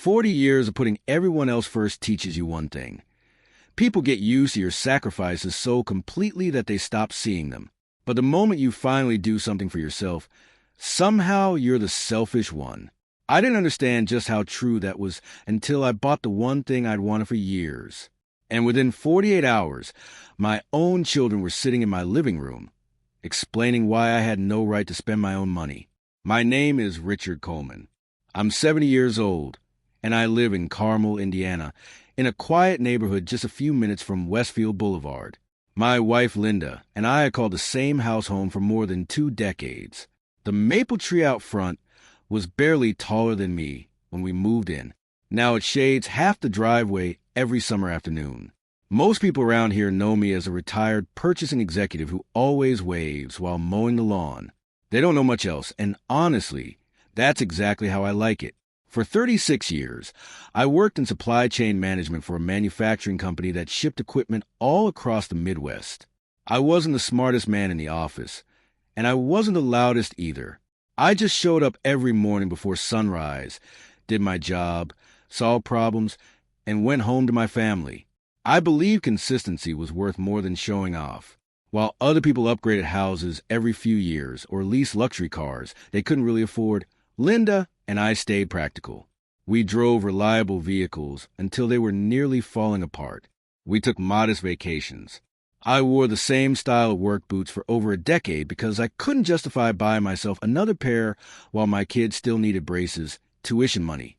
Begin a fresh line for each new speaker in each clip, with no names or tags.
40 years of putting everyone else first teaches you one thing. People get used to your sacrifices so completely that they stop seeing them. But the moment you finally do something for yourself, somehow you're the selfish one. I didn't understand just how true that was until I bought the one thing I'd wanted for years. And within 48 hours, my own children were sitting in my living room, explaining why I had no right to spend my own money. My name is Richard Coleman. I'm 70 years old, and I live in Carmel, Indiana, in a quiet neighborhood just a few minutes from Westfield Boulevard. My wife, Linda, and I called the same house home for more than 2 decades. The maple tree out front was barely taller than me when we moved in. Now it shades half the driveway every summer afternoon. Most people around here know me as a retired purchasing executive who always waves while mowing the lawn. They don't know much else, and honestly, that's exactly how I like it. For 36 years, I worked in supply chain management for a manufacturing company that shipped equipment all across the Midwest. I wasn't the smartest man in the office, and I wasn't the loudest either. I just showed up every morning before sunrise, did my job, solved problems, and went home to my family. I believe consistency was worth more than showing off. While other people upgraded houses every few years or leased luxury cars they couldn't really afford, Linda and I stayed practical. We drove reliable vehicles until they were nearly falling apart. We took modest vacations. I wore the same style of work boots for over a decade because I couldn't justify buying myself another pair while my kids still needed braces, tuition money,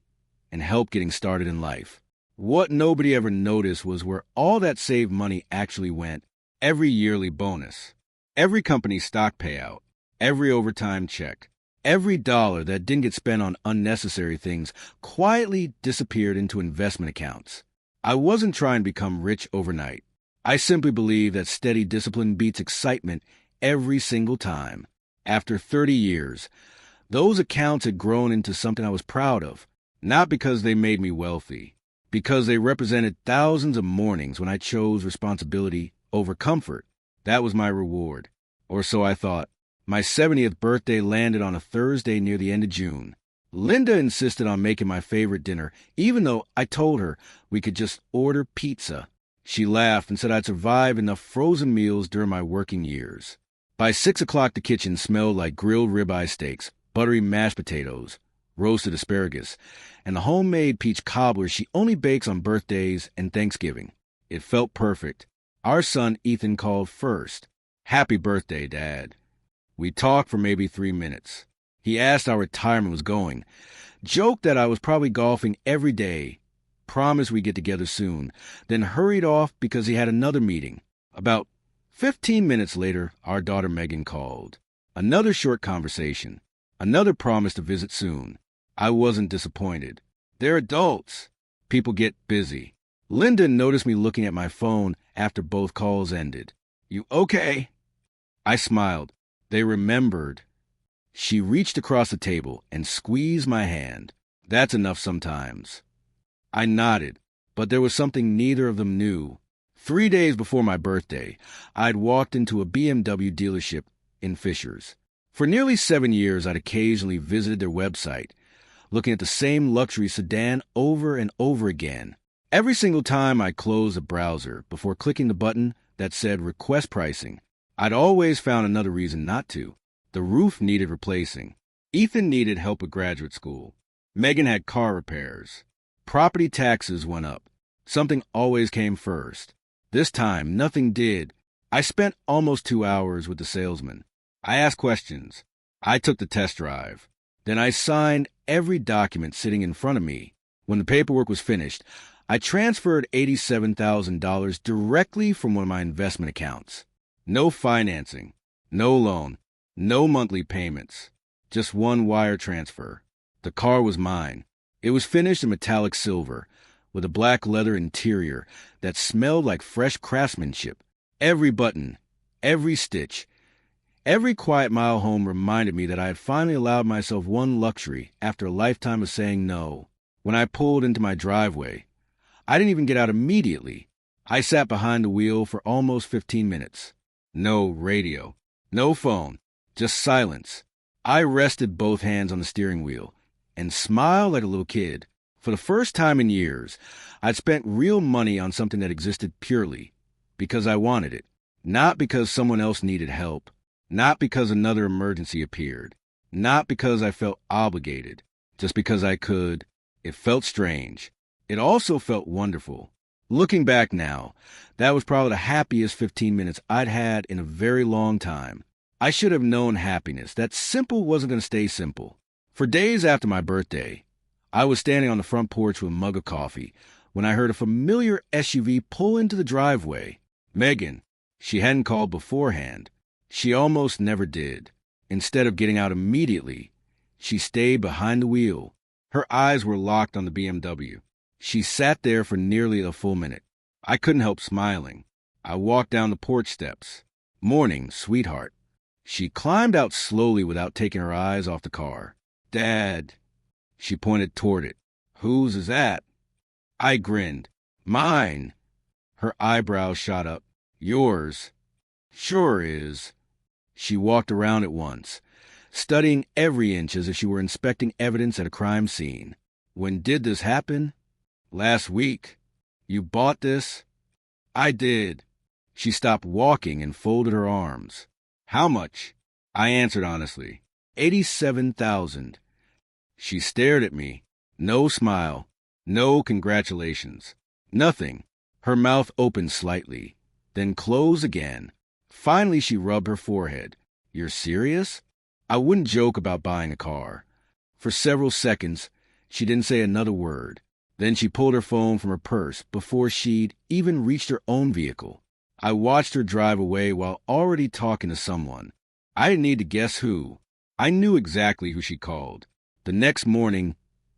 and help getting started in life. What nobody ever noticed was where all that saved money actually went: every yearly bonus, every company stock payout, every overtime check. Every dollar that didn't get spent on unnecessary things quietly disappeared into investment accounts. I wasn't trying to become rich overnight. I simply believe that steady discipline beats excitement every single time. After 30 years, those accounts had grown into something I was proud of, not because they made me wealthy, because they represented thousands of mornings when I chose responsibility over comfort. That was my reward, or so I thought. My 70th birthday landed on a Thursday near the end of June. Linda insisted on making my favorite dinner, even though I told her we could just order pizza. She laughed and said I'd survive enough frozen meals during my working years. By 6 o'clock, the kitchen smelled like grilled ribeye steaks, buttery mashed potatoes, roasted asparagus, and the homemade peach cobbler she only bakes on birthdays and Thanksgiving. It felt perfect. Our son, Ethan, called first. "Happy birthday, Dad." We talked for maybe 3 minutes. He asked how retirement was going, joked that I was probably golfing every day, promised we'd get together soon, then hurried off because he had another meeting. About 15 minutes later, our daughter Megan called. Another short conversation, another promise to visit soon. I wasn't disappointed. They're adults. People get busy. Linda noticed me looking at my phone after both calls ended. "You okay?" I smiled. They remembered. She reached across the table and squeezed my hand. That's enough sometimes. I nodded, but there was something neither of them knew. 3 days before my birthday, I'd walked into a BMW dealership in Fishers. For nearly 7 years, I'd occasionally visited their website, looking at the same luxury sedan over and over again. Every single time I closed the browser before clicking the button that said request pricing, I'd always found another reason not to. The roof needed replacing. Ethan needed help with graduate school. Megan had car repairs. Property taxes went up. Something always came first. This time, nothing did. I spent almost 2 hours with the salesman. I asked questions. I took the test drive. Then I signed every document sitting in front of me. When the paperwork was finished, I transferred $87,000 directly from one of my investment accounts. No financing, no loan, no monthly payments, just one wire transfer. The car was mine. It was finished in metallic silver, with a black leather interior that smelled like fresh craftsmanship. Every button, every stitch, every quiet mile home reminded me that I had finally allowed myself one luxury after a lifetime of saying no. When I pulled into my driveway, I didn't even get out immediately. I sat behind the wheel for almost 15 minutes. No radio, no phone, just silence. I rested both hands on the steering wheel and smiled like a little kid. For the first time in years, I'd spent real money on something that existed purely because I wanted it, not because someone else needed help, not because another emergency appeared, not because I felt obligated, just because I could. It felt strange. It also felt wonderful. Looking back now, that was probably the happiest 15 minutes I'd had in a very long time. I should have known happiness, that simple wasn't going to stay simple. For days after my birthday, I was standing on the front porch with a mug of coffee when I heard a familiar SUV pull into the driveway. Megan. She hadn't called beforehand. She almost never did. Instead of getting out immediately, she stayed behind the wheel. Her eyes were locked on the BMW. She sat there for nearly a full minute. I couldn't help smiling. I walked down the porch steps. "Morning, sweetheart." She climbed out slowly without taking her eyes off the car. "Dad." She pointed toward it. "Whose is that?" I grinned. "Mine." Her eyebrows shot up. "Yours." "Sure is." She walked around it once, studying every inch as if she were inspecting evidence at a crime scene. "When did this happen?" "Last week." "You bought this?" "I did." She stopped walking and folded her arms. "How much?" I answered honestly. 87,000. She stared at me. No smile. No congratulations. Nothing. Her mouth opened slightly, then closed again. Finally, she rubbed her forehead. "You're serious?" I wouldn't joke about buying a car. For several seconds, she didn't say another word. Then she pulled her phone from her purse before she'd even reached her own vehicle. I watched her drive away while already talking to someone. I didn't need to guess who. I knew exactly who she called. The next morning,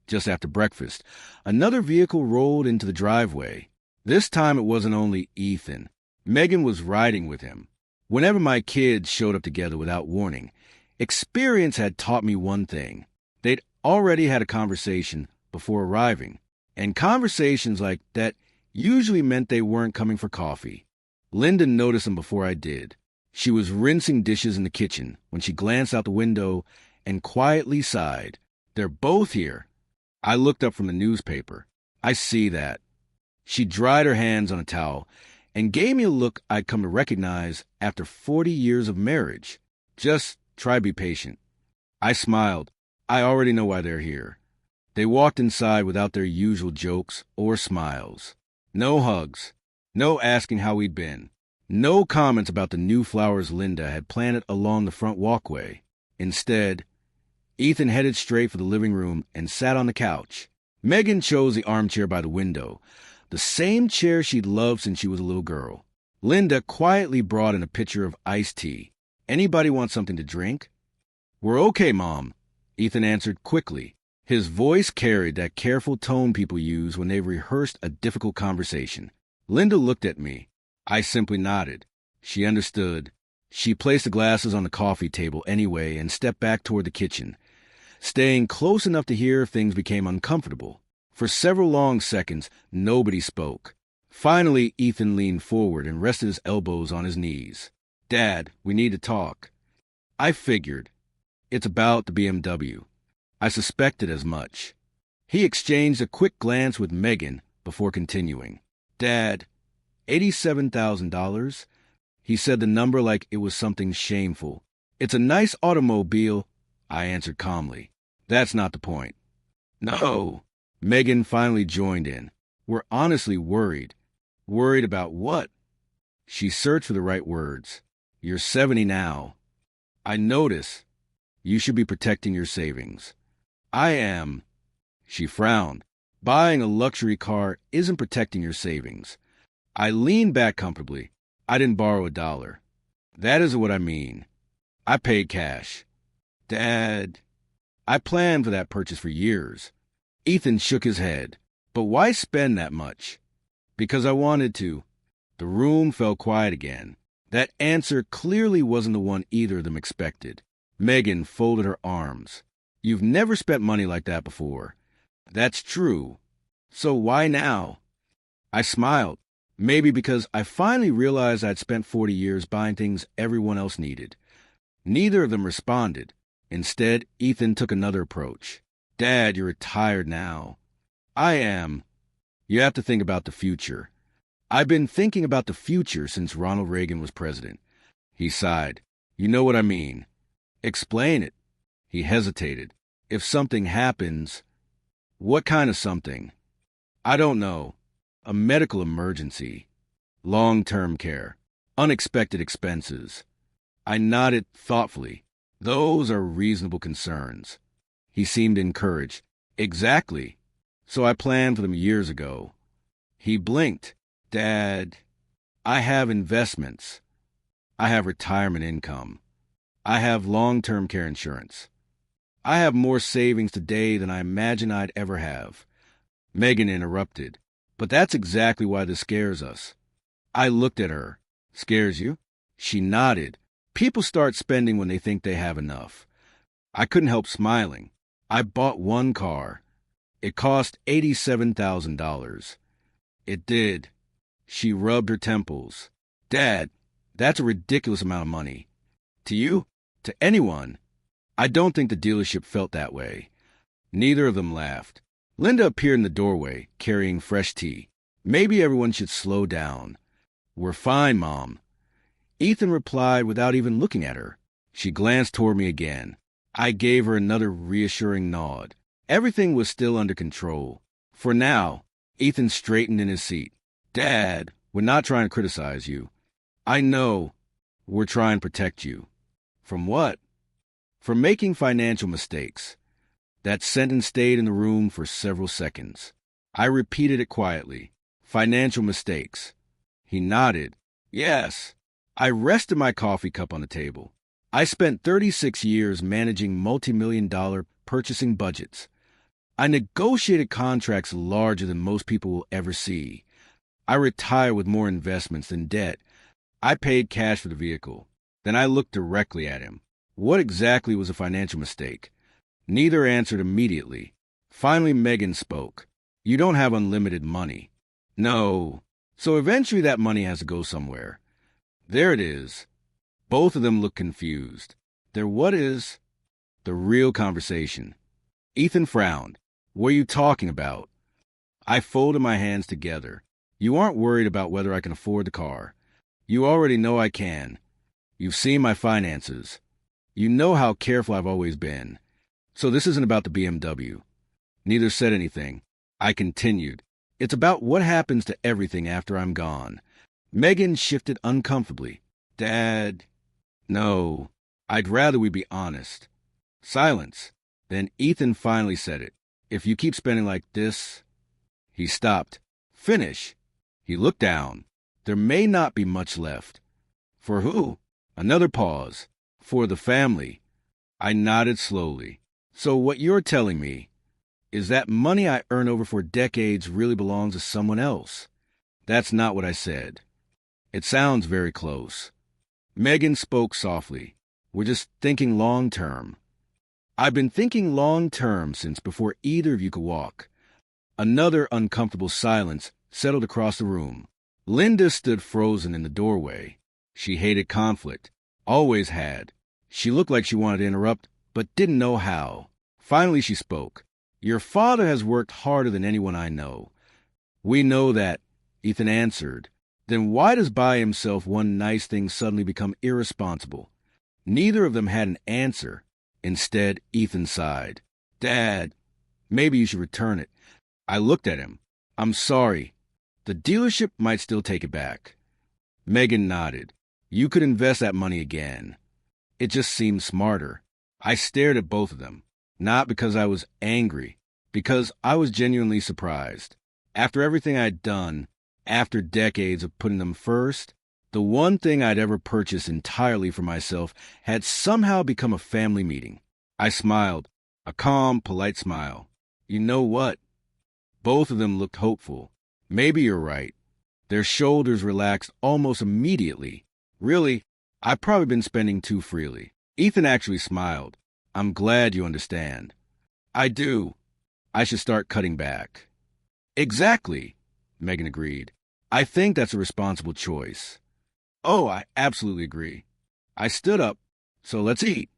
just after breakfast, another vehicle rolled into the driveway. This time it wasn't only Ethan. Megan was riding with him. Whenever my kids showed up together without warning, experience had taught me one thing. They'd already had a conversation before arriving. And conversations like that usually meant they weren't coming for coffee. Linda noticed them before I did. She was rinsing dishes in the kitchen when she glanced out the window and quietly sighed. "They're both here." I looked up from the newspaper. "I see that." She dried her hands on a towel and gave me a look I'd come to recognize after 40 years of marriage. "Just try to be patient." I smiled. "I already know why they're here." They walked inside without their usual jokes or smiles. No hugs. No asking how we'd been. No comments about the new flowers Linda had planted along the front walkway. Instead, Ethan headed straight for the living room and sat on the couch. Megan chose the armchair by the window, the same chair she'd loved since she was a little girl. Linda quietly brought in a pitcher of iced tea. "Anybody want something to drink?" "We're okay, Mom," Ethan answered quickly. His voice carried that careful tone people use when they've rehearsed a difficult conversation. Linda looked at me. I simply nodded. She understood. She placed the glasses on the coffee table anyway and stepped back toward the kitchen, staying close enough to hear if things became uncomfortable. For several long seconds, nobody spoke. Finally, Ethan leaned forward and rested his elbows on his knees. "Dad, we need to talk." I figured. It's about the BMW. I suspected as much. He exchanged a quick glance with Megan before continuing. "Dad, $87,000? He said the number like it was something shameful. "It's a nice automobile," I answered calmly. "That's not the point." "No." Megan finally joined in. "We're honestly worried." "Worried about what?" She searched for the right words. "You're 70 now. I notice. You should be protecting your savings." "I am." She frowned. "Buying a luxury car isn't protecting your savings." I leaned back comfortably. "I didn't borrow a dollar." "That isn't what I mean. I paid cash." "Dad." "I planned for that purchase for years." Ethan shook his head. "But why spend that much?" "Because I wanted to." The room fell quiet again. That answer clearly wasn't the one either of them expected. Megan folded her arms. "You've never spent money like that before." "That's true. So why now?" I smiled. Maybe because I finally realized I'd spent 40 years buying things everyone else needed. Neither of them responded. Instead, Ethan took another approach. "Dad, you're retired now." I am. You have to think about the future. I've been thinking about the future since Ronald Reagan was president. He sighed. You know what I mean. Explain it. He hesitated. If something happens, what kind of something? I don't know. A medical emergency. Long-term care. Unexpected expenses. I nodded thoughtfully. Those are reasonable concerns. He seemed encouraged. Exactly. So I planned for them years ago. He blinked. Dad, I have investments. I have retirement income. I have long-term care insurance. I have more savings today than I imagined I'd ever have. Megan interrupted. But that's exactly why this scares us. I looked at her. Scares you? She nodded. People start spending when they think they have enough. I couldn't help smiling. I bought one car. It cost $87,000. It did. She rubbed her temples. Dad, that's a ridiculous amount of money. To you? To anyone? I don't think the dealership felt that way. Neither of them laughed. Linda appeared in the doorway, carrying fresh tea. Maybe everyone should slow down. We're fine, Mom. Ethan replied without even looking at her. She glanced toward me again. I gave her another reassuring nod. Everything was still under control. For now. Ethan straightened in his seat. Dad, we're not trying to criticize you. I know. We're trying to protect you. From what? From making financial mistakes. That sentence stayed in the room for several seconds. I repeated it quietly. Financial mistakes. He nodded. Yes. I rested my coffee cup on the table. I spent 36 years managing multi-million-dollar purchasing budgets. I negotiated contracts larger than most people will ever see. I retired with more investments than debt. I paid cash for the vehicle. Then I looked directly at him. What exactly was a financial mistake? Neither answered immediately. Finally, Megan spoke. You don't have unlimited money. No. So eventually that money has to go somewhere. There it is. Both of them looked confused. There what is? The real conversation. Ethan frowned. What are you talking about? I folded my hands together. You aren't worried about whether I can afford the car. You already know I can. You've seen my finances. You know how careful I've always been. So this isn't about the BMW. Neither said anything. I continued. It's about what happens to everything after I'm gone. Megan shifted uncomfortably. Dad. No. I'd rather we be honest. Silence. Then Ethan finally said it. If you keep spending like this... He stopped. Finish. He looked down. There may not be much left. For who? Another pause. For the family. I nodded slowly. So what you're telling me is that money I earned over 4 decades really belongs to someone else. That's not what I said. It sounds very close. Megan spoke softly. We're just thinking long term. I've been thinking long term since before either of you could walk. Another uncomfortable silence settled across the room. Linda stood frozen in the doorway. She hated conflict. Always had. She looked like she wanted to interrupt, but didn't know how. Finally she spoke. Your father has worked harder than anyone I know. We know that, Ethan answered. Then why does buying himself one nice thing suddenly become irresponsible? Neither of them had an answer. Instead, Ethan sighed. Dad, maybe you should return it. I looked at him. I'm sorry. The dealership might still take it back. Megan nodded. You could invest that money again. It just seemed smarter. I stared at both of them. Not because I was angry, because I was genuinely surprised. After everything I'd done, after decades of putting them first, the one thing I'd ever purchased entirely for myself had somehow become a family meeting. I smiled, a calm, polite smile. You know what? Both of them looked hopeful. Maybe you're right. Their shoulders relaxed almost immediately. Really, I've probably been spending too freely. Ethan actually smiled. I'm glad you understand. I do. I should start cutting back. Exactly, Megan agreed. I think that's a responsible choice. Oh, I absolutely agree. I stood up, so let's eat.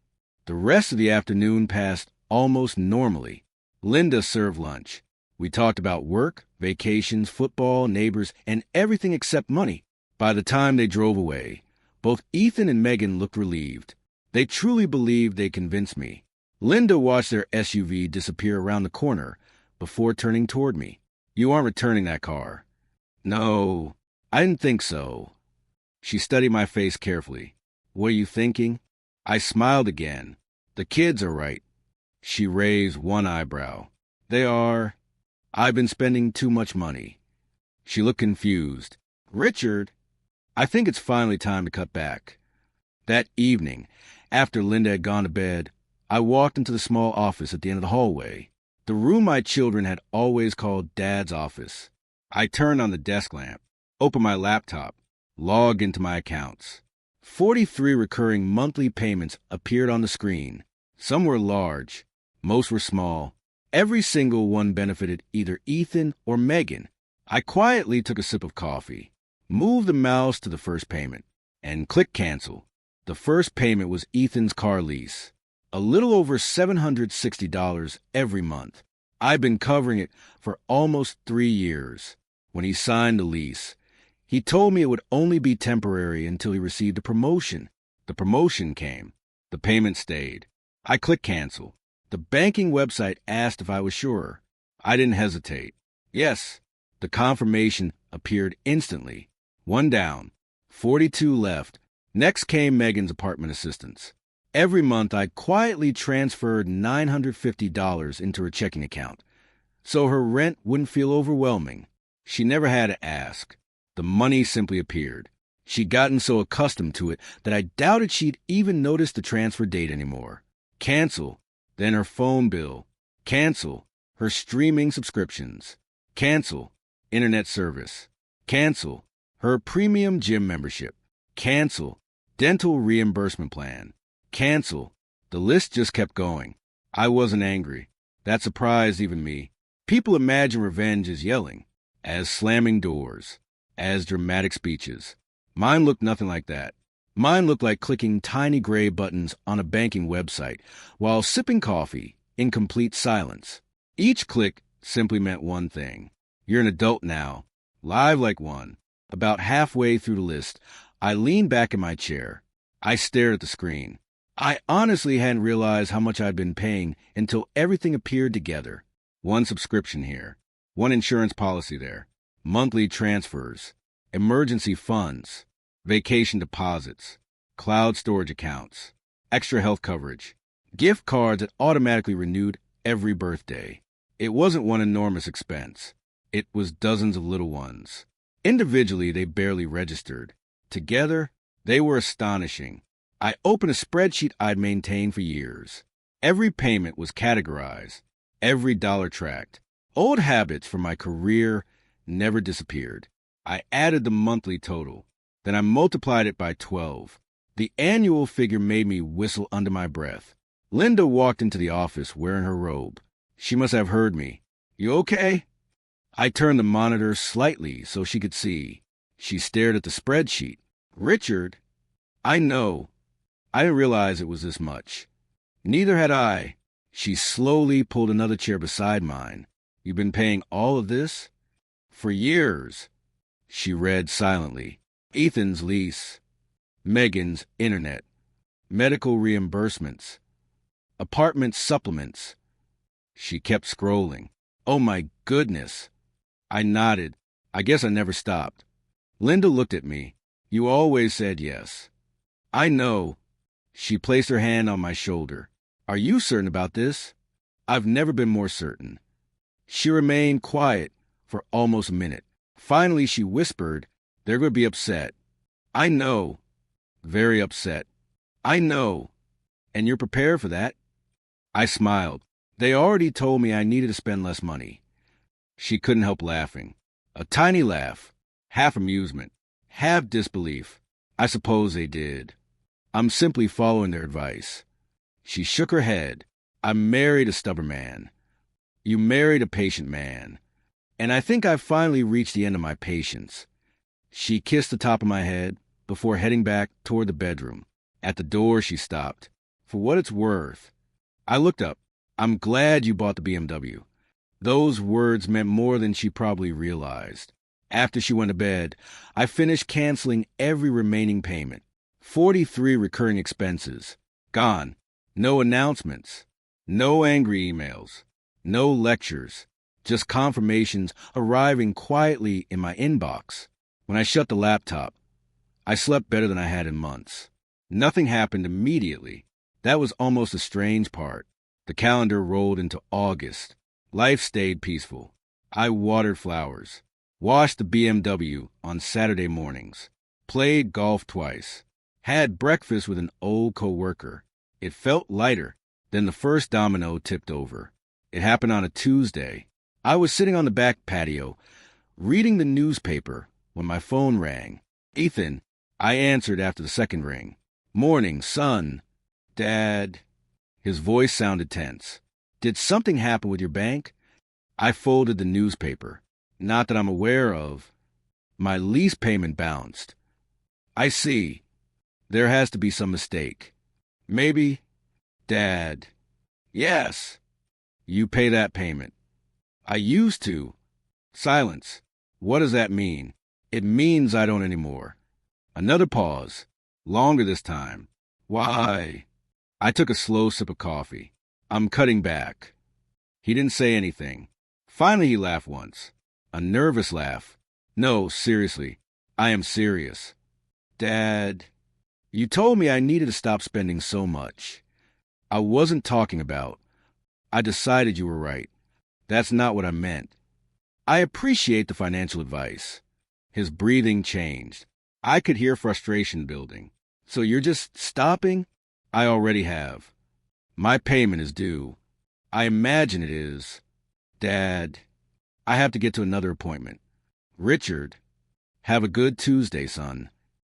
The rest of the afternoon passed almost normally. Linda served lunch. We talked about work, vacations, football, neighbors, and everything except money. By the time they drove away, both Ethan and Megan looked relieved. They truly believed they convinced me. Linda watched their SUV disappear around the corner before turning toward me. "You aren't returning that car." "No, I didn't think so." She studied my face carefully. "What are you thinking?" I smiled again. "The kids are right." She raised one eyebrow. "They are. I've been spending too much money." She looked confused. "Richard, I think it's finally time to cut back." That evening, after Linda had gone to bed, I walked into the small office at the end of the hallway, the room my children had always called Dad's office. I turned on the desk lamp, opened my laptop, logged into my accounts. 43 recurring monthly payments appeared on the screen. Some were large, most were small. Every single one benefited either Ethan or Megan. I quietly took a sip of coffee, moved the mouse to the first payment, and clicked cancel. The first payment was Ethan's car lease, a little over $760 every month. I've been covering it for almost 3 years. When he signed the lease, he told me it would only be temporary until he received a promotion. The promotion came. The payment stayed. I clicked cancel. The banking website asked if I was sure. I didn't hesitate. Yes. The confirmation appeared instantly. 1 down, 42 left. Next came Megan's apartment assistance. Every month, I quietly transferred $950 into her checking account, so her rent wouldn't feel overwhelming. She never had to ask. The money simply appeared. She'd gotten so accustomed to it that I doubted she'd even notice the transfer date anymore. Cancel. Then her phone bill. Cancel. Her streaming subscriptions. Cancel. Internet service. Cancel. Her premium gym membership. Cancel. Dental reimbursement plan. Cancel. The list just kept going. I wasn't angry. That surprised even me. People imagine revenge as yelling, as slamming doors, as dramatic speeches. Mine looked nothing like that. Mine looked like clicking tiny gray buttons on a banking website while sipping coffee in complete silence. Each click simply meant one thing. You're an adult now. Live like one. About halfway through the list, I leaned back in my chair. I stared at the screen. I honestly hadn't realized how much I'd been paying until everything appeared together. One subscription here, one insurance policy there, monthly transfers, emergency funds, vacation deposits, cloud storage accounts, extra health coverage, gift cards that automatically renewed every birthday. It wasn't one enormous expense. It was dozens of little ones. Individually, they barely registered. Together, they were astonishing. I opened a spreadsheet I'd maintained for years. Every payment was categorized, every dollar tracked. Old habits from my career never disappeared. I added the monthly total. Then I multiplied it by 12. The annual figure made me whistle under my breath. Linda walked into the office wearing her robe. She must have heard me. "You okay?" I turned the monitor slightly so she could see. She stared at the spreadsheet. "Richard, I know. I didn't realize it was this much." "Neither had I." She slowly pulled another chair beside mine. "You've been paying all of this?" "For years." She read silently. "Ethan's lease, Megan's internet, medical reimbursements, apartment supplements." She kept scrolling. "Oh my goodness." I nodded. I guess I never stopped. Linda looked at me. "You always said yes." "I know." She placed her hand on my shoulder. "Are you certain about this?" "I've never been more certain." She remained quiet for almost a minute. Finally, she whispered, "They're going to be upset." "I know." "Very upset." "I know." "And you're prepared for that?" I smiled. They already told me I needed to spend less money. She couldn't help laughing. A tiny laugh. Half amusement. Half disbelief. I suppose they did. I'm simply following their advice. She shook her head. I married a stubborn man. You married a patient man. And I think I've finally reached the end of my patience. She kissed the top of my head before heading back toward the bedroom. At the door, she stopped. "For what it's worth." I looked up. "I'm glad you bought the BMW. Those words meant more than she probably realized. After she went to bed, I finished canceling every remaining payment. 43 recurring expenses. Gone. No announcements. No angry emails. No lectures. Just confirmations arriving quietly in my inbox. When I shut the laptop, I slept better than I had in months. Nothing happened immediately. That was almost the strange part. The calendar rolled into August. Life stayed peaceful. I watered flowers, washed the BMW on Saturday mornings, played golf twice, had breakfast with an old coworker. It felt lighter. Then the first domino tipped over. It happened on a Tuesday. I was sitting on the back patio, reading the newspaper, when my phone rang. Ethan, I answered after the second ring. Morning, son. Dad. His voice sounded tense. Did something happen with your bank? I folded the newspaper. Not that I'm aware of. My lease payment bounced. I see. There has to be some mistake. Maybe. Dad. Yes. You pay that payment. I used to. Silence. What does that mean? It means I don't anymore. Another pause. Longer this time. Why? I took a slow sip of coffee. I'm cutting back. He didn't say anything. Finally, he laughed once. A nervous laugh. No, seriously. I am serious. Dad, you told me I needed to stop spending so much. I wasn't talking about. I decided you were right. That's not what I meant. I appreciate the financial advice. His breathing changed. I could hear frustration building. So you're just stopping? I already have. My payment is due. I imagine it is. Dad, I have to get to another appointment. Richard, have a good Tuesday, son.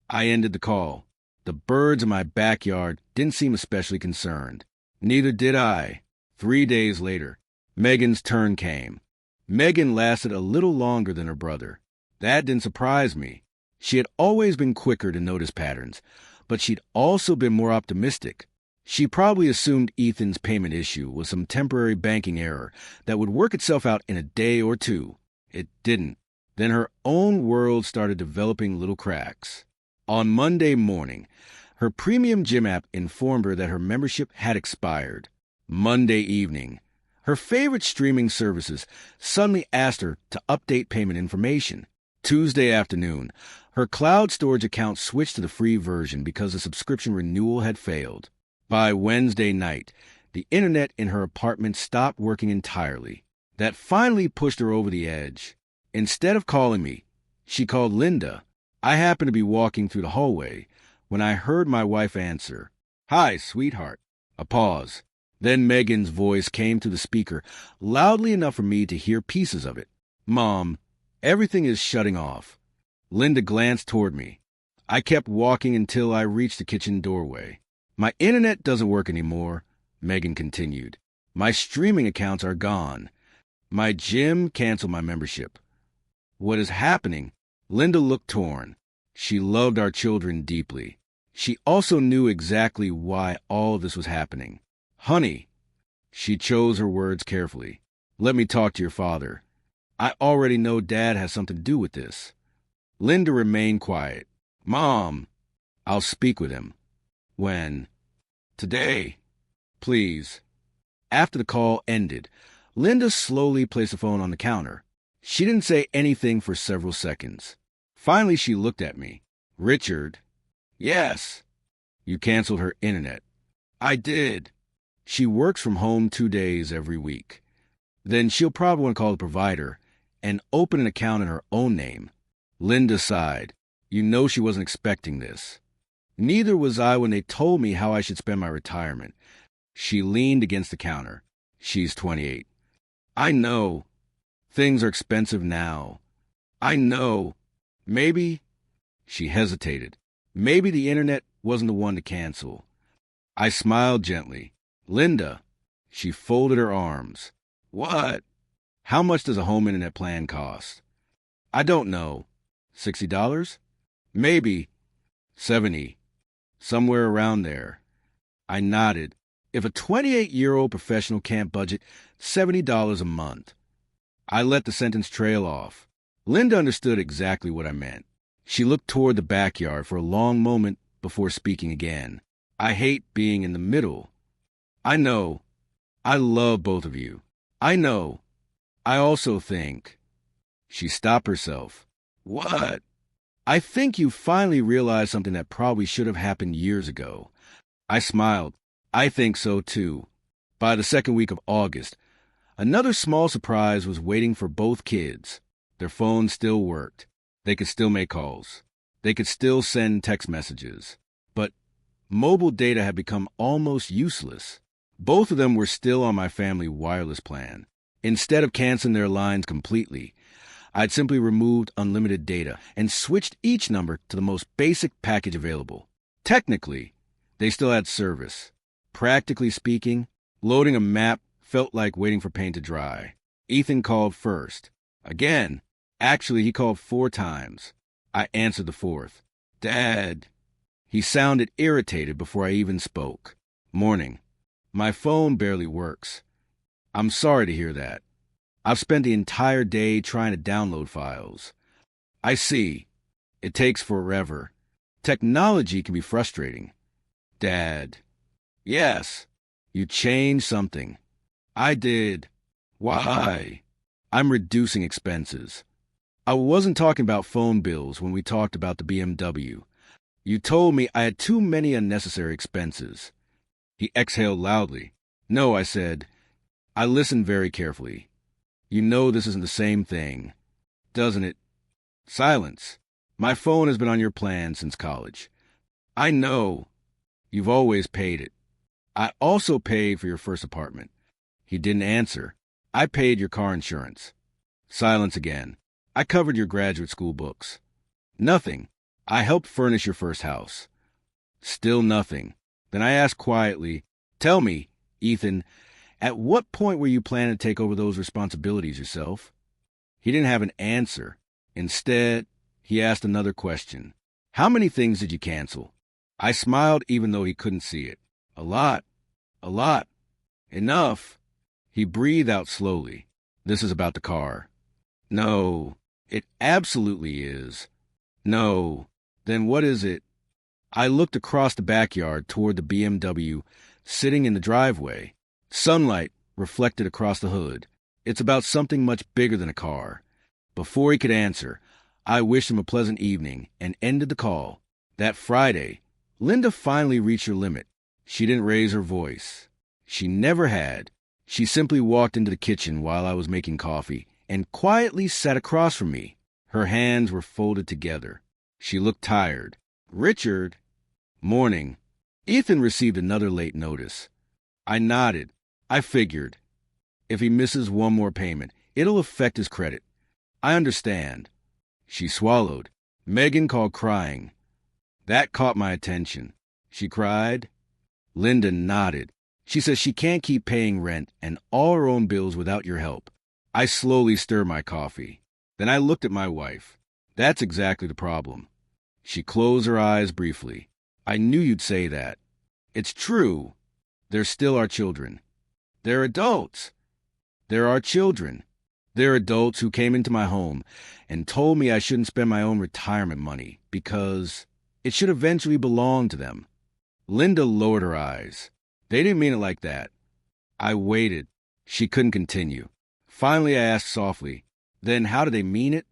I ended the call. The birds in my backyard didn't seem especially concerned. Neither did I. 3 days later, Megan's turn came. Megan lasted a little longer than her brother. That didn't surprise me. She had always been quicker to notice patterns, but she'd also been more optimistic. She probably assumed Ethan's payment issue was some temporary banking error that would work itself out in a day or two. It didn't. Then her own world started developing little cracks. On Monday morning, her premium gym app informed her that her membership had expired. Monday evening, her favorite streaming services suddenly asked her to update payment information. Tuesday afternoon, her cloud storage account switched to the free version because the subscription renewal had failed. By Wednesday night, the internet in her apartment stopped working entirely. That finally pushed her over the edge. Instead of calling me, she called Linda. I happened to be walking through the hallway when I heard my wife answer. Hi, sweetheart. A pause. Then Megan's voice came through the speaker, loudly enough for me to hear pieces of it. Mom, everything is shutting off. Linda glanced toward me. I kept walking until I reached the kitchen doorway. My internet doesn't work anymore, Megan continued. My streaming accounts are gone. My gym canceled my membership. What is happening? Linda looked torn. She loved our children deeply. She also knew exactly why all of this was happening. Honey, she chose her words carefully. Let me talk to your father. I already know Dad has something to do with this. Linda remained quiet. Mom, I'll speak with him. When? Today. Please. After the call ended, Linda slowly placed the phone on the counter. She didn't say anything for several seconds. Finally, she looked at me. Richard. Yes. You canceled her internet. I did. She works from home 2 days every week. Then she'll probably want to call the provider and open an account in her own name. Linda sighed. You know she wasn't expecting this. Neither was I when they told me how I should spend my retirement. She leaned against the counter. She's 28. I know. Things are expensive now. I know. Maybe. She hesitated. Maybe the internet wasn't the one to cancel. I smiled gently. Linda. She folded her arms. What? How much does a home internet plan cost? I don't know. $60? Maybe. 70. Somewhere around there. I nodded. If a 28-year-old professional can't budget $70 a month, I let the sentence trail off. Linda understood exactly what I meant. She looked toward the backyard for a long moment before speaking again. I hate being in the middle. I know. I love both of you. I know. I also think. She stopped herself. What? I think you finally realized something that probably should have happened years ago. I smiled. I think so, too. By the second week of August, another small surprise was waiting for both kids. Their phones still worked. They could still make calls. They could still send text messages. But mobile data had become almost useless. Both of them were still on my family wireless plan. Instead of canceling their lines completely, I'd simply removed unlimited data and switched each number to the most basic package available. Technically, they still had service. Practically speaking, loading a map felt like waiting for paint to dry. Ethan called first. Again. Actually, he called 4 times. I answered the 4th. Dad. He sounded irritated before I even spoke. Morning. My phone barely works. I'm sorry to hear that. I've spent the entire day trying to download files. I see. It takes forever. Technology can be frustrating. Dad. Yes. You changed something. I did. Why? I'm reducing expenses. I wasn't talking about phone bills when we talked about the BMW. You told me I had too many unnecessary expenses. He exhaled loudly. No, I said. I listened very carefully. You know this isn't the same thing, doesn't it? Silence. My phone has been on your plan since college. I know. You've always paid it. I also paid for your first apartment. He didn't answer. I paid your car insurance. Silence again. I covered your graduate school books. Nothing. I helped furnish your first house. Still nothing. Then I asked quietly, Tell me, Ethan, at what point were you planning to take over those responsibilities yourself? He didn't have an answer. Instead, he asked another question. How many things did you cancel? I smiled even though he couldn't see it. A lot. A lot. Enough. He breathed out slowly. This is about the car. No, it absolutely is. No. Then what is it? I looked across the backyard toward the BMW sitting in the driveway. Sunlight reflected across the hood. It's about something much bigger than a car. Before he could answer, I wished him a pleasant evening and ended the call. That Friday, Linda finally reached her limit. She didn't raise her voice. She never had. She simply walked into the kitchen while I was making coffee and quietly sat across from me. Her hands were folded together. She looked tired. Richard. Morning. Ethan received another late notice. I nodded. I figured. If he misses one more payment, it'll affect his credit. I understand. She swallowed. Megan called crying. That caught my attention. She cried. Linda nodded. She says she can't keep paying rent and all her own bills without your help. I slowly stirred my coffee. Then I looked at my wife. That's exactly the problem. She closed her eyes briefly. I knew you'd say that. It's true. They're still our children. They're adults. They're our children. They're adults who came into my home and told me I shouldn't spend my own retirement money because it should eventually belong to them. Linda lowered her eyes. They didn't mean it like that. I waited. She couldn't continue. Finally, I asked softly, Then how do they mean it?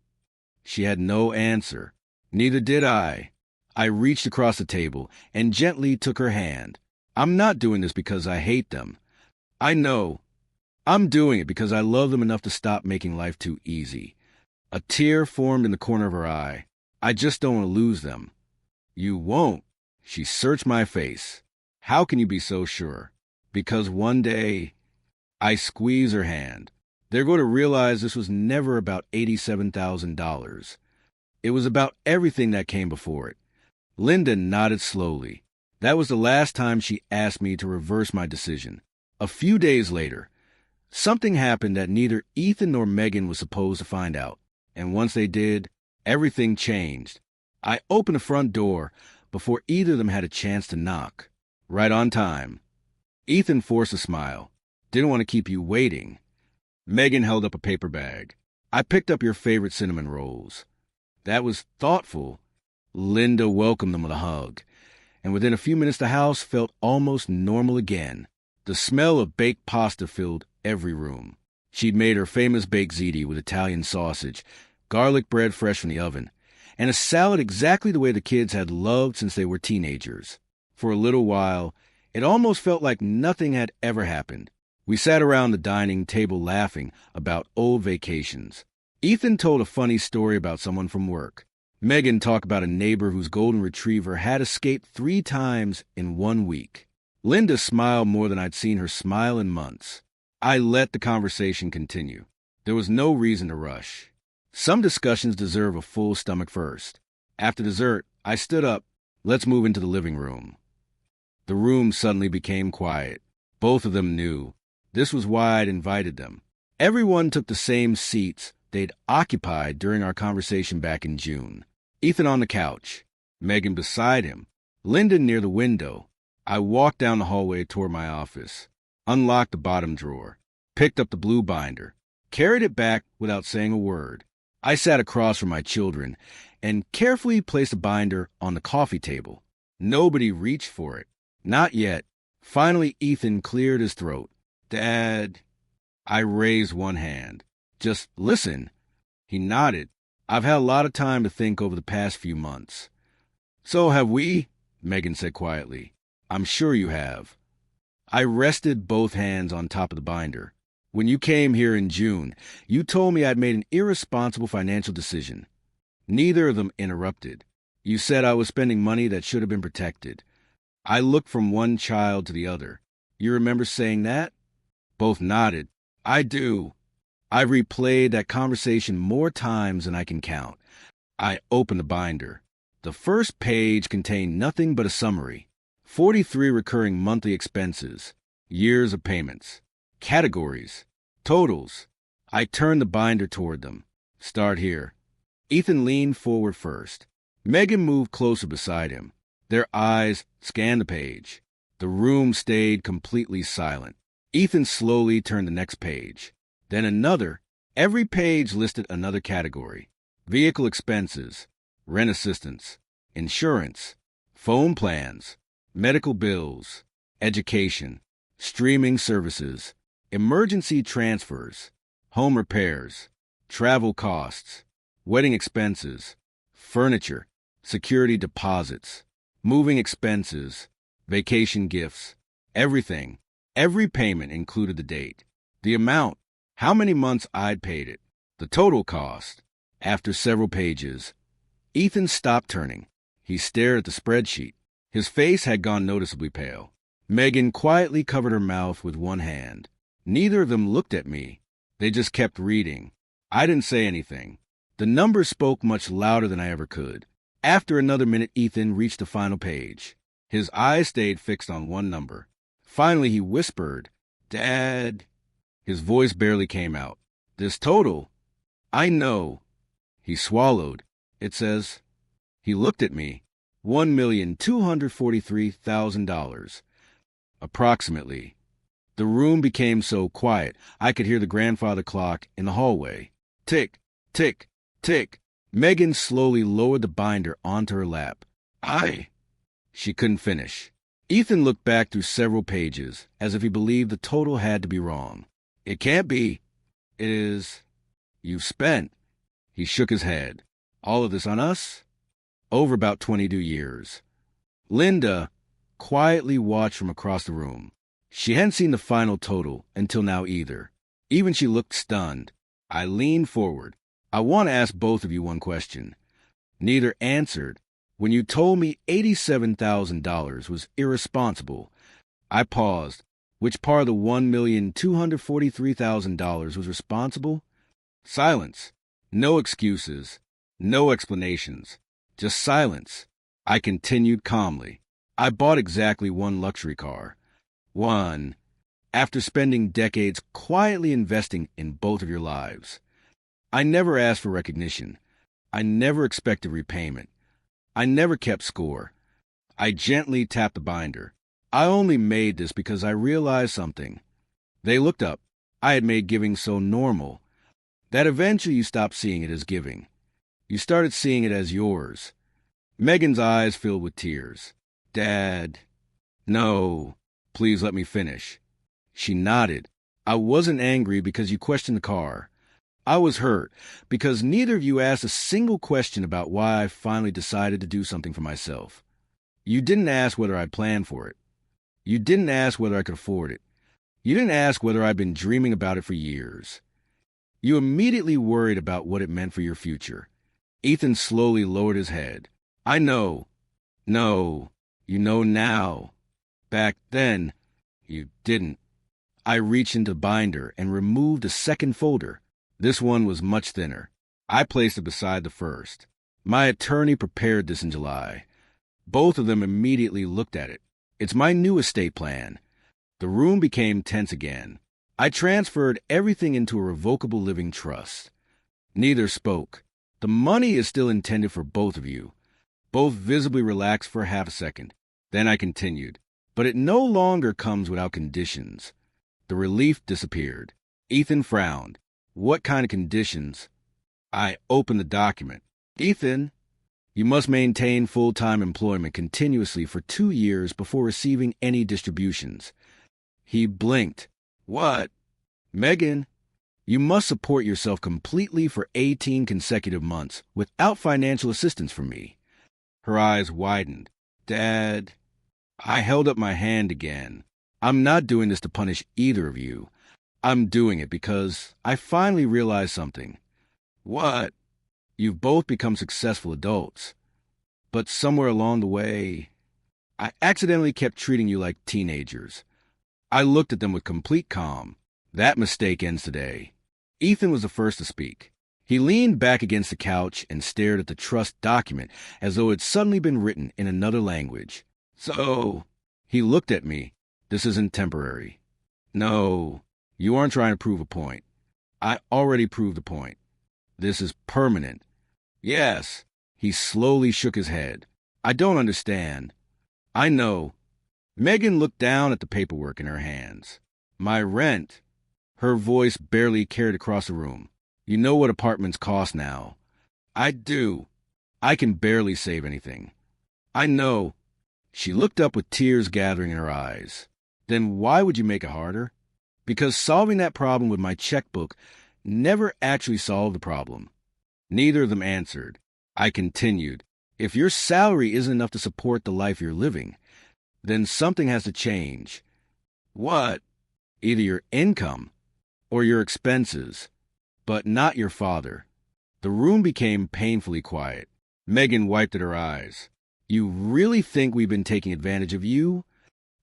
She had no answer. Neither did I. I reached across the table and gently took her hand. I'm not doing this because I hate them. I know. I'm doing it because I love them enough to stop making life too easy. A tear formed in the corner of her eye. I just don't want to lose them. You won't. She searched my face. How can you be so sure? Because one day, I squeezed her hand. They're going to realize this was never about $87,000. It was about everything that came before it. Linda nodded slowly. That was the last time she asked me to reverse my decision. A few days later, something happened that neither Ethan nor Megan was supposed to find out. And once they did, everything changed. I opened the front door before either of them had a chance to knock. Right on time. Ethan forced a smile. Didn't want to keep you waiting. Megan held up a paper bag. I picked up your favorite cinnamon rolls. That was thoughtful. Linda welcomed them with a hug. And within a few minutes the house felt almost normal again. The smell of baked pasta filled every room. She'd made her famous baked ziti with Italian sausage, garlic bread fresh from the oven, and a salad exactly the way the kids had loved since they were teenagers. For a little while, it almost felt like nothing had ever happened. We sat around the dining table laughing about old vacations. Ethan told a funny story about someone from work. Megan talked about a neighbor whose golden retriever had escaped 3 times in 1 week. Linda smiled more than I'd seen her smile in months. I let the conversation continue. There was no reason to rush. Some discussions deserve a full stomach first. After dessert, I stood up. Let's move into the living room. The room suddenly became quiet. Both of them knew. This was why I'd invited them. Everyone took the same seats they'd occupied during our conversation back in June. Ethan on the couch, Megan beside him, Linda near the window. I walked down the hallway toward my office, unlocked the bottom drawer, picked up the blue binder, carried it back without saying a word. I sat across from my children and carefully placed the binder on the coffee table. Nobody reached for it. Not yet. Finally, Ethan cleared his throat. Dad. I raised one hand. Just listen. He nodded. I've had a lot of time to think over the past few months. So have we, Megan said quietly. I'm sure you have. I rested both hands on top of the binder. When you came here in June, you told me I'd made an irresponsible financial decision. Neither of them interrupted. You said I was spending money that should have been protected. I looked from one child to the other. You remember saying that? Both nodded. I do. I replayed that conversation more times than I can count. I opened the binder. The first page contained nothing but a summary. 43 recurring monthly expenses, years of payments, categories, totals. I turned the binder toward them. Start here. Ethan leaned forward first. Megan moved closer beside him. Their eyes scanned the page. The room stayed completely silent. Ethan slowly turned the next page. Then another. Every page listed another category. Vehicle expenses, rent assistance, insurance, phone plans, medical bills, education, streaming services, emergency transfers, home repairs, travel costs, wedding expenses, furniture, security deposits, moving expenses, vacation gifts, everything. Every payment included the date, the amount, how many months I'd paid it, the total cost. After several pages, Ethan stopped turning. He stared at the spreadsheet. His face had gone noticeably pale. Megan quietly covered her mouth with one hand. Neither of them looked at me. They just kept reading. I didn't say anything. The numbers spoke much louder than I ever could. After another minute, Ethan reached the final page. His eyes stayed fixed on one number. Finally, he whispered, Dad. His voice barely came out. This total. I know. He swallowed. It says. He looked at me. $1,243,000. Approximately. The room became so quiet, I could hear the grandfather clock in the hallway. Tick, tick, tick. Megan slowly lowered the binder onto her lap. She couldn't finish. Ethan looked back through several pages, as if he believed the total had to be wrong. It can't be. It is. You've spent. He shook his head. All of this on us? Over about 22 years. Linda quietly watched from across the room. She hadn't seen the final total until now either. Even she looked stunned. I leaned forward. I want to ask both of you one question. Neither answered. When you told me $87,000 was irresponsible, I paused. Which part of the $1,243,000 was responsible? Silence. No excuses. No explanations. Just silence. I continued calmly. I bought exactly one luxury car. One. After spending decades quietly investing in both of your lives. I never asked for recognition. I never expected repayment. I never kept score. I gently tapped the binder. I only made this because I realized something. They looked up. I had made giving so normal that eventually you stopped seeing it as giving. You started seeing it as yours. Megan's eyes filled with tears. Dad, no, please let me finish. She nodded. I wasn't angry because you questioned the car. I was hurt because neither of you asked a single question about why I finally decided to do something for myself. You didn't ask whether I planned for it. You didn't ask whether I could afford it. You didn't ask whether I'd been dreaming about it for years. You immediately worried about what it meant for your future. Ethan slowly lowered his head. I know. No, you know now. Back then, you didn't. I reached into the binder and removed a second folder. This one was much thinner. I placed it beside the first. My attorney prepared this in July. Both of them immediately looked at it. It's my new estate plan. The room became tense again. I transferred everything into a revocable living trust. Neither spoke. The money is still intended for both of you. Both visibly relaxed for half a second. Then I continued. But it no longer comes without conditions. The relief disappeared. Ethan frowned. What kind of conditions? I opened the document. Ethan, you must maintain full-time employment continuously for 2 years before receiving any distributions. He blinked. What? Megan, you must support yourself completely for 18 consecutive months without financial assistance from me. Her eyes widened. Dad, I held up my hand again. I'm not doing this to punish either of you. I'm doing it because I finally realized something. What? You've both become successful adults. But somewhere along the way, I accidentally kept treating you like teenagers. I looked at them with complete calm. That mistake ends today. Ethan was the first to speak. He leaned back against the couch and stared at the trust document as though it had suddenly been written in another language. So, he looked at me. This isn't temporary. No, you aren't trying to prove a point. I already proved a point. This is permanent. Yes. He slowly shook his head. I don't understand. I know. Megan looked down at the paperwork in her hands. My rent. Her voice barely carried across the room. You know what apartments cost now. I do. I can barely save anything. I know. She looked up with tears gathering in her eyes. Then why would you make it harder? Because solving that problem with my checkbook never actually solved the problem. Neither of them answered. I continued. If your salary isn't enough to support the life you're living, then something has to change. What? Either your income or your expenses, but not your father. The room became painfully quiet. Megan wiped at her eyes. You really think we've been taking advantage of you?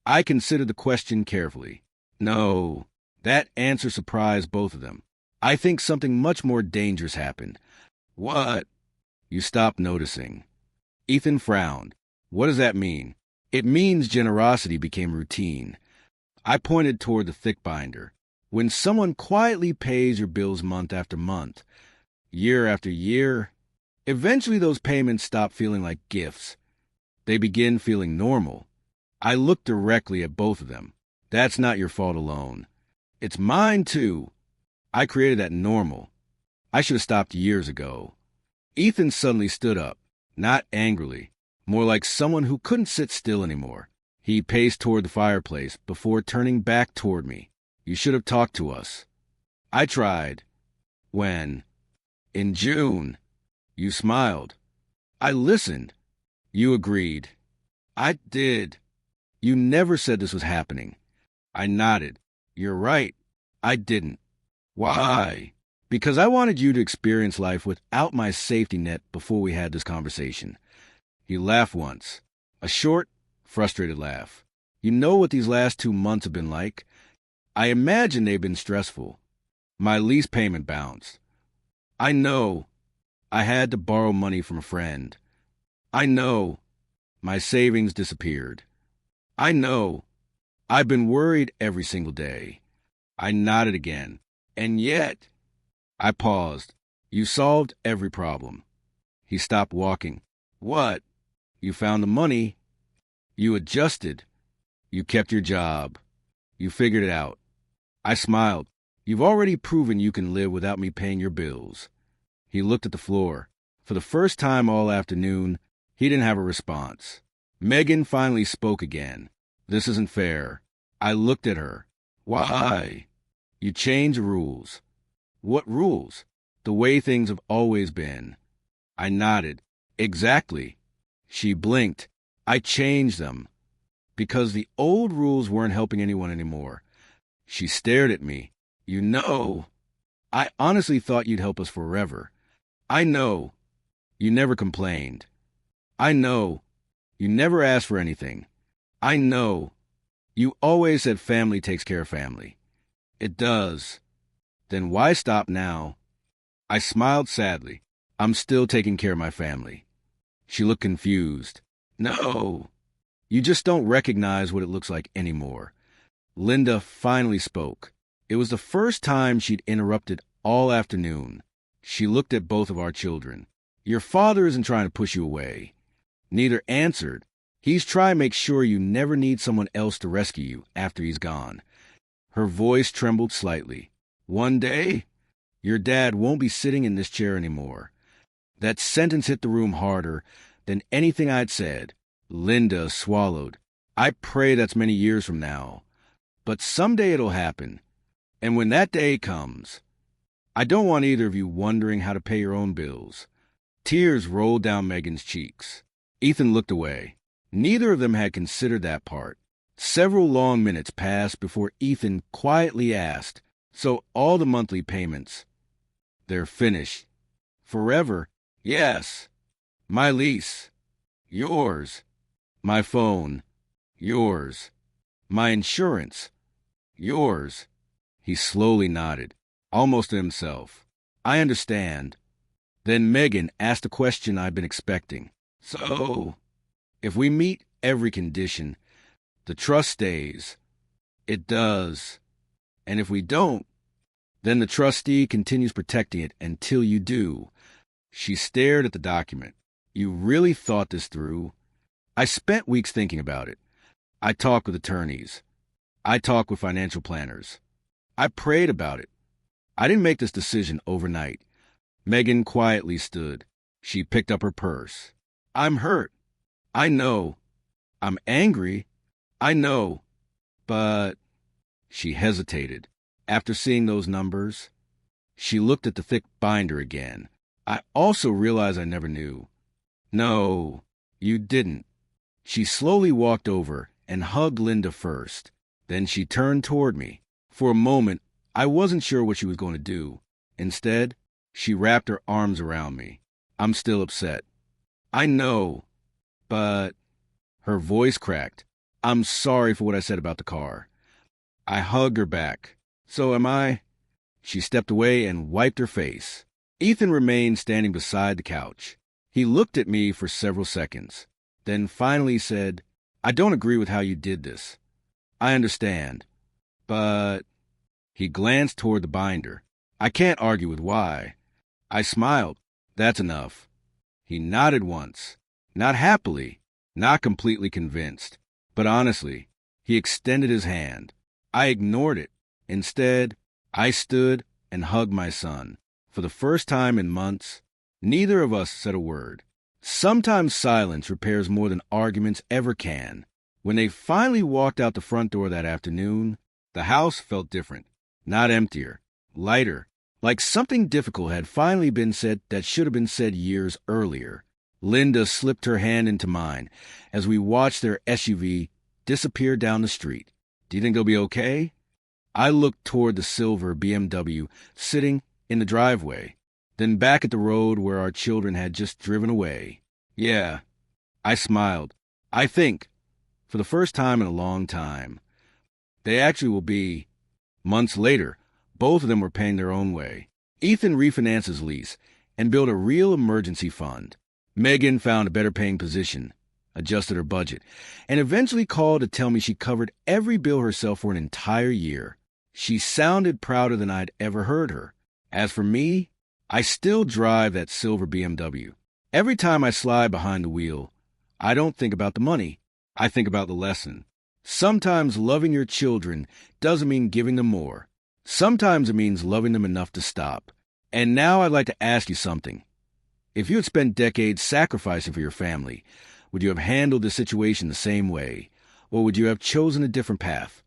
I considered the question carefully. No, that answer surprised both of them. I think something much more dangerous happened. What? You stopped noticing. Ethan frowned. What does that mean? It means generosity became routine. I pointed toward the thick binder. When someone quietly pays your bills month after month, year after year, eventually those payments stop feeling like gifts. They begin feeling normal. I looked directly at both of them. That's not your fault alone. It's mine, too. I created that normal. I should have stopped years ago. Ethan suddenly stood up, not angrily, more like someone who couldn't sit still anymore. He paced toward the fireplace before turning back toward me. You should have talked to us. I tried. When? In June. You smiled. I listened. You agreed. I did. You never said this was happening. I nodded. You're right. I didn't. Why? Because I wanted you to experience life without my safety net before we had this conversation. He laughed once. A short, frustrated laugh. You know what these last 2 months have been like? I imagine they've been stressful. My lease payment bounced. I know. I had to borrow money from a friend. I know. My savings disappeared. I know. I've been worried every single day. I nodded again. And yet, I paused. You solved every problem. He stopped walking. What? You found the money. You adjusted. You kept your job. You figured it out. I smiled. You've already proven you can live without me paying your bills." He looked at the floor. For the first time all afternoon, he didn't have a response. Megan finally spoke again. "This isn't fair." I looked at her. "Why?" "You changed the rules." "What rules?" "The way things have always been." I nodded. "Exactly." She blinked. "I changed them because the old rules weren't helping anyone anymore." She stared at me. "You know, I honestly thought you'd help us forever. I know you never complained. I know you never asked for anything. I know you always said family takes care of family." "It does." "Then why stop now?" I smiled sadly. "I'm still taking care of my family." She looked confused. "No, you just don't recognize what it looks like anymore." Linda finally spoke. It was the first time she'd interrupted all afternoon. She looked at both of our children. "Your father isn't trying to push you away." Neither answered. "He's trying to make sure you never need someone else to rescue you after he's gone." Her voice trembled slightly. "One day, your dad won't be sitting in this chair anymore." That sentence hit the room harder than anything I'd said. Linda swallowed. "I pray that's many years from now. But someday it'll happen. And when that day comes, I don't want either of you wondering how to pay your own bills." Tears rolled down Megan's cheeks. Ethan looked away. Neither of them had considered that part. Several long minutes passed before Ethan quietly asked, "So all the monthly payments, they're finished? Forever?" "Yes." "My lease?" "Yours." "My phone?" "Yours." "My insurance?" "Yours." He slowly nodded, almost to himself. "I understand." Then Megan asked a question I'd been expecting. "So, if we meet every condition, the trust stays?" "It does." "And if we don't?" "Then the trustee continues protecting it until you do." She stared at the document. "You really thought this through?" "I spent weeks thinking about it. I talked with attorneys. I talked with financial planners. I prayed about it. I didn't make this decision overnight." Megan quietly stood. She picked up her purse. "I'm hurt. I know. I'm angry. I know. But..." She hesitated. "After seeing those numbers..." She looked at the thick binder again. "I also realized I never knew." "No, you didn't." She slowly walked over and hugged Linda first. Then she turned toward me. For a moment, I wasn't sure what she was going to do. Instead, she wrapped her arms around me. "I'm still upset." "I know, but..." Her voice cracked. "I'm sorry for what I said about the car." I hugged her back. "So am I." She stepped away and wiped her face. Ethan remained standing beside the couch. He looked at me for several seconds, then finally said, "I don't agree with how you did this. I understand, but..." He glanced toward the binder. "I can't argue with why." I smiled. "That's enough." He nodded once. Not happily, not completely convinced, but honestly. He extended his hand. I ignored it. Instead, I stood and hugged my son. For the first time in months, neither of us said a word. Sometimes silence repairs more than arguments ever can. When they finally walked out the front door that afternoon, the house felt different. Not emptier, lighter, like something difficult had finally been said that should have been said years earlier. Linda slipped her hand into mine as we watched their SUV disappear down the street. "Do you think they'll be okay?" I looked toward the silver BMW sitting in the driveway, then back at the road where our children had just driven away. "Yeah." I smiled. "I think, for the first time in a long time, they actually will be." Months later, both of them were paying their own way. Ethan refinanced his lease and built a real emergency fund. Megan found a better paying position, adjusted her budget, and eventually called to tell me she covered every bill herself for an entire year. She sounded prouder than I'd ever heard her. As for me, I still drive that silver BMW. Every time I slide behind the wheel, I don't think about the money. I think about the lesson. Sometimes loving your children doesn't mean giving them more. Sometimes it means loving them enough to stop. And now I'd like to ask you something. If you had spent decades sacrificing for your family, would you have handled the situation the same way, or would you have chosen a different path?